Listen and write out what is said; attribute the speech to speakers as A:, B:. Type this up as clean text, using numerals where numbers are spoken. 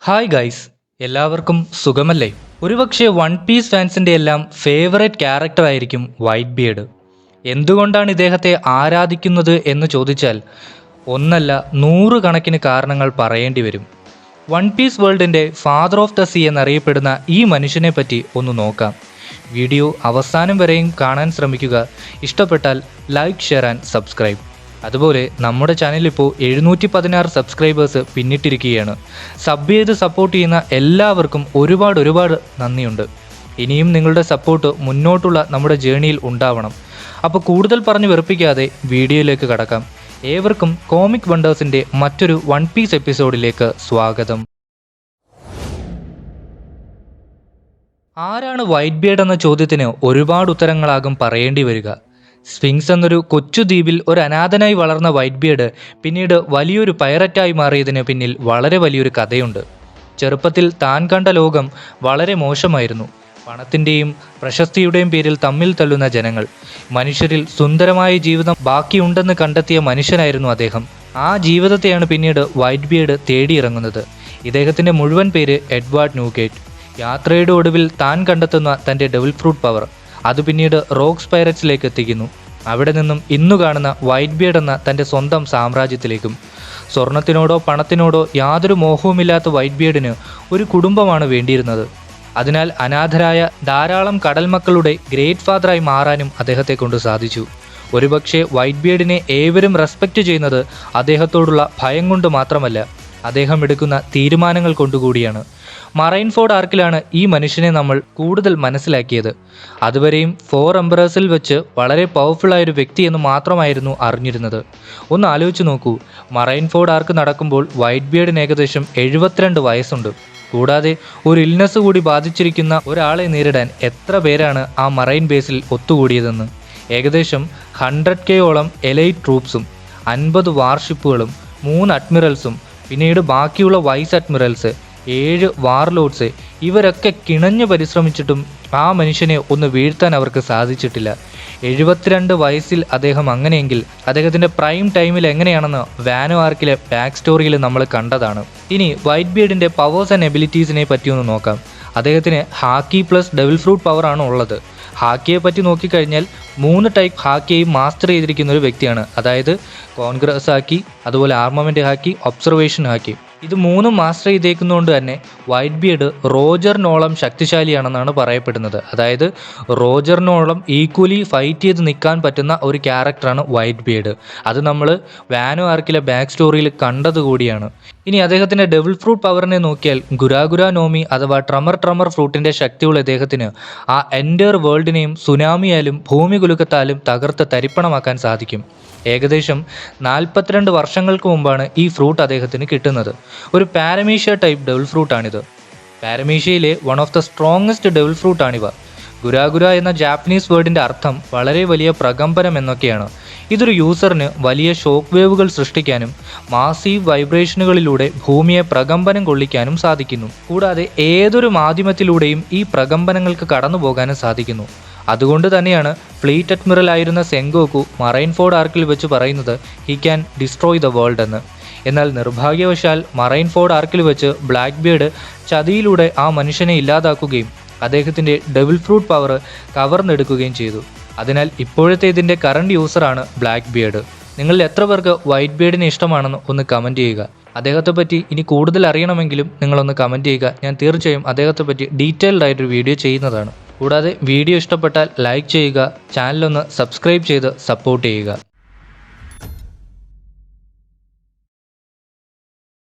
A: Hi guys, എല്ലാവർക്കും സുഖമല്ലേ? ഒരുപക്ഷെ വൺ പീസ് ഫാൻസിൻ്റെ എല്ലാം ഫേവറേറ്റ് ക്യാരക്ടർ ആയിരിക്കും വൈറ്റ് ബിയർഡ്. എന്തുകൊണ്ടാണ് ഇദ്ദേഹത്തെ ആരാധിക്കുന്നത് എന്ന് ചോദിച്ചാൽ ഒന്നല്ല 100 കണക്കിന് കാരണങ്ങൾ പറയേണ്ടി വരും. വൺ പീസ് വേൾഡിൻ്റെ ഫാദർ ഓഫ് ദ സീ എന്നറിയപ്പെടുന്ന ഈ മനുഷ്യനെ പറ്റി ഒന്ന് നോക്കാം. വീഡിയോ അവസാനം വരെയും കാണാൻ ശ്രമിക്കുക. ഇഷ്ടപ്പെട്ടാൽ ലൈക്ക്, ഷെയർ ആൻഡ് സബ്സ്ക്രൈബ്. അതുപോലെ നമ്മുടെ ചാനലിൽ ഇപ്പോൾ 716 സബ്സ്ക്രൈബേഴ്സ് പിന്നിട്ടിരിക്കുകയാണ്. സബ് ചെയ്ത് സപ്പോർട്ട് ചെയ്യുന്ന എല്ലാവർക്കും ഒരുപാട് നന്ദിയുണ്ട്. ഇനിയും നിങ്ങളുടെ സപ്പോർട്ട് മുന്നോട്ടുള്ള നമ്മുടെ ജേണിയിൽ ഉണ്ടാവണം. അപ്പോൾ കൂടുതൽ പറഞ്ഞ് വെറുപ്പിക്കാതെ വീഡിയോയിലേക്ക് കടക്കാം. ഏവർക്കും കോമിക് വണ്ടേഴ്സിൻ്റെ മറ്റൊരു വൺ പീസ് എപ്പിസോഡിലേക്ക് സ്വാഗതം. ആരാണ് വൈറ്റ് ബിയർഡ് എന്ന ചോദ്യത്തിന് ഒരുപാട് ഉത്തരങ്ങളാകും പറയേണ്ടി വരിക. സ്ഫിങ്സ് എന്നൊരു കൊച്ചു ദ്വീപിൽ ഒരു അനാഥനായി വളർന്ന വൈറ്റ് ബിയർഡ് പിന്നീട് വലിയൊരു പൈററ്റായി മാറിയതിന് പിന്നിൽ വളരെ വലിയൊരു കഥയുണ്ട്. ചെറുപ്പത്തിൽ താൻ കണ്ട ലോകം വളരെ മോശമായിരുന്നു. പണത്തിൻ്റെയും പ്രശസ്തിയുടെയും പേരിൽ തമ്മിൽ തല്ലുന്ന ജനങ്ങൾ. മനുഷ്യരിൽ സുന്ദരമായ ജീവിതം ബാക്കിയുണ്ടെന്ന് കണ്ടെത്തിയ മനുഷ്യനായിരുന്നു അദ്ദേഹം. ആ ജീവിതത്തെയാണ് പിന്നീട് വൈറ്റ് ബിയർഡ് തേടിയിറങ്ങുന്നത്. ഇദ്ദേഹത്തിൻ്റെ മുഴുവൻ പേര് എഡ്വാർഡ് ന്യൂഗേറ്റ്. യാത്രയുടെ ഒടുവിൽ താൻ കണ്ടെത്തുന്ന തൻ്റെ ഡെവിൾ ഫ്രൂട്ട് പവർ അത് പിന്നീട് റോക്സ് പൈററ്റ്സിലേക്ക് എത്തിക്കുന്നു. അവിടെ നിന്നും ഇന്നു കാണുന്ന വൈറ്റ് ബിയർഡ് എന്ന തൻ്റെ സ്വന്തം സാമ്രാജ്യത്തിലേക്കും. സ്വർണത്തിനോടോ പണത്തിനോടോ യാതൊരു മോഹവുമില്ലാത്ത വൈറ്റ് ബിയർഡിന് ഒരു കുടുംബമാണ് വേണ്ടിയിരുന്നത്. അതിനാൽ അനാഥരായ ധാരാളം കടൽ മക്കളുടെ ഗ്രേറ്റ് ഫാദറായി മാറാനും അദ്ദേഹത്തെ കൊണ്ട് സാധിച്ചു. ഒരുപക്ഷെ വൈറ്റ് ബിയർഡിനെ ഏവരും റെസ്പെക്റ്റ് ചെയ്യുന്നത് അദ്ദേഹത്തോടുള്ള ഭയം കൊണ്ട് മാത്രമല്ല, അദ്ദേഹം എടുക്കുന്ന തീരുമാനങ്ങൾ കൊണ്ടുകൂടിയാണ്. മറൈൻഫോർഡ് ആർക്കിലാണ് ഈ മനുഷ്യനെ നമ്മൾ കൂടുതൽ മനസ്സിലാക്കിയത്. അതുവരെയും 4 എംപറേഴ്സിൽ വെച്ച് വളരെ പവർഫുള്ളായൊരു വ്യക്തി എന്ന് മാത്രമായിരുന്നു അറിഞ്ഞിരുന്നത്. ഒന്ന് ആലോചിച്ച് നോക്കൂ, മറൈൻഫോർഡ് ആർക്ക് നടക്കുമ്പോൾ വൈറ്റ് ബിയർഡിന് ഏകദേശം 72 വയസ്സുണ്ട്. കൂടാതെ ഒരു ഇൽനെസ് കൂടി ബാധിച്ചിരിക്കുന്ന ഒരാളെ നേരിടാൻ എത്ര പേരാണ് ആ മറൈൻ ബേസിൽ ഒത്തുകൂടിയതെന്ന്. ഏകദേശം 100K എലൈറ്റ് ട്രൂപ്സും 50 വാർഷിപ്പുകളും 3 അഡ്മിറൽസും പിന്നീട് ബാക്കിയുള്ള വൈസ് അഡ്മിറൽസ് 7 വാർലോഡ്സ്, ഇവരൊക്കെ കിണഞ്ഞു പരിശ്രമിച്ചിട്ടും ആ മനുഷ്യനെ ഒന്ന് വീഴ്ത്താൻ അവർക്ക് സാധിച്ചിട്ടില്ല. 72 വയസ്സിൽ അദ്ദേഹം അങ്ങനെയെങ്കിൽ അദ്ദേഹത്തിൻ്റെ പ്രൈം ടൈമിൽ എങ്ങനെയാണെന്ന് വാനോ ആർക്കിലെ ബാക്ക് സ്റ്റോറിയിൽ നമ്മൾ കണ്ടതാണ്. ഇനി വൈറ്റ് ബിയർഡിൻ്റെ പവേഴ്സ് ആൻഡ് എബിലിറ്റീസിനെ പറ്റിയൊന്ന് നോക്കാം. അദ്ദേഹത്തിന് ഹാക്കി പ്ലസ് ഡെവിൾ ഫ്രൂട്ട് പവറാണ് ഉള്ളത്. ഹാക്കിയെ പറ്റി നോക്കിക്കഴിഞ്ഞാൽ 3 ടൈപ്പ് ഹാക്കിയെയും മാസ്റ്റർ ചെയ്തിരിക്കുന്ന ഒരു വ്യക്തിയാണ്. അതായത് കോൺഗ്രസ് ഹാക്കി, അതുപോലെ ആർമമെൻ്റ് ഹാക്കി, ഒബ്സർവേഷൻ ഹാക്കി. ഇത് 3 മാസ്റ്റർ ചെയ്തേക്കുന്നതുകൊണ്ട് തന്നെ വൈറ്റ് ബിയർഡ് റോജറിനോളം ശക്തിശാലിയാണെന്നാണ് പറയപ്പെടുന്നത്. അതായത് റോജറിനോളം ഈക്വലി ഫൈറ്റ് ചെയ്ത് നിൽക്കാൻ പറ്റുന്ന ഒരു ക്യാരക്ടറാണ് വൈറ്റ് ബിയർഡ്. അത് നമ്മൾ വാനോ ആർക്കിലെ ബാക്ക് സ്റ്റോറിയിൽ കണ്ടതുകൂടിയാണ്. ഇനി അദ്ദേഹത്തിൻ്റെ ഡെവിൾ ഫ്രൂട്ട് പവറിനെ നോക്കിയാൽ ഗുരാഗുരാ നോമി അഥവാ ട്രമർ ഫ്രൂട്ടിൻ്റെ ശക്തിയുള്ള അദ്ദേഹത്തിന് ആ എൻ്റയർ വേൾഡിനെയും സുനാമിയാലും ഭൂമി കുലുക്കത്താലും തകർത്ത് തരിപ്പണമാക്കാൻ സാധിക്കും. ഏകദേശം 42 വർഷങ്ങൾക്ക് മുമ്പാണ് ഈ ഫ്രൂട്ട് അദ്ദേഹത്തിന് കിട്ടുന്നത്. ഒരു പാരമീഷ്യ ടൈപ്പ് ഡെവിൾ ഫ്രൂട്ടാണിത്. പാരമീഷ്യയിലെ one of the strongest devil ഫ്രൂട്ടാണിവ. ഗുരാഗുര എന്ന ജാപ്പനീസ് വേർഡിൻ്റെ അർത്ഥം വളരെ വലിയ പ്രകമ്പനം എന്നൊക്കെയാണ്. ഇതൊരു യൂസറിന് വലിയ ഷോക്ക് വേവുകൾ സൃഷ്ടിക്കാനും മാസീവ് വൈബ്രേഷനുകളിലൂടെ ഭൂമിയെ പ്രകമ്പനം കൊള്ളിക്കാനും സാധിക്കുന്നു. കൂടാതെ ഏതൊരു മാധ്യമത്തിലൂടെയും ഈ പ്രകമ്പനങ്ങൾക്ക് കടന്നു പോകാനും സാധിക്കുന്നു. അതുകൊണ്ട് തന്നെയാണ് ഫ്ലീറ്റ് അഡ്മിറൽ ആയിരുന്ന സെങ്കോക്കു മറൈൻഫോർഡ് ആർക്കിൽ വെച്ച് പറയുന്നത് he can destroy the world എന്ന്. എന്നാൽ നിർഭാഗ്യവശാൽ മറൈൻഫോർഡ് ആർക്കിൽ വെച്ച് ബ്ലാക്ക് ബിയർഡ് ചതിയിലൂടെ ആ മനുഷ്യനെ ഇല്ലാതാക്കുകയും അദ്ദേഹത്തിൻ്റെ ഡെവിൾ ഫ്രൂട്ട് പവർ കവർന്നെടുക്കുകയും ചെയ്തു. അതിനാൽ ഇപ്പോഴത്തെ ഇതിൻ്റെ കറണ്ട് യൂസറാണ് ബ്ലാക്ക് ബിയർഡ്. നിങ്ങളിൽ എത്ര പേർക്ക് വൈറ്റ് ബിയർഡിനെ ഇഷ്ടമാണെന്ന് ഒന്ന് കമൻറ്റ് ചെയ്യുക. അദ്ദേഹത്തെ പറ്റി ഇനി കൂടുതൽ അറിയണമെങ്കിലും നിങ്ങളൊന്ന് കമൻറ്റ് ചെയ്യുക. ഞാൻ തീർച്ചയായും അദ്ദേഹത്തെ പറ്റി ഡീറ്റെയിൽഡ് ആയിട്ടൊരു വീഡിയോ ചെയ്യുന്നതാണ്. കൂടാതെ വീഡിയോ ഇഷ്ടപ്പെട്ടാൽ ലൈക്ക് ചെയ്യുക, ചാനലൊന്ന് സബ്സ്ക്രൈബ് ചെയ്ത് സപ്പോർട്ട് ചെയ്യുക.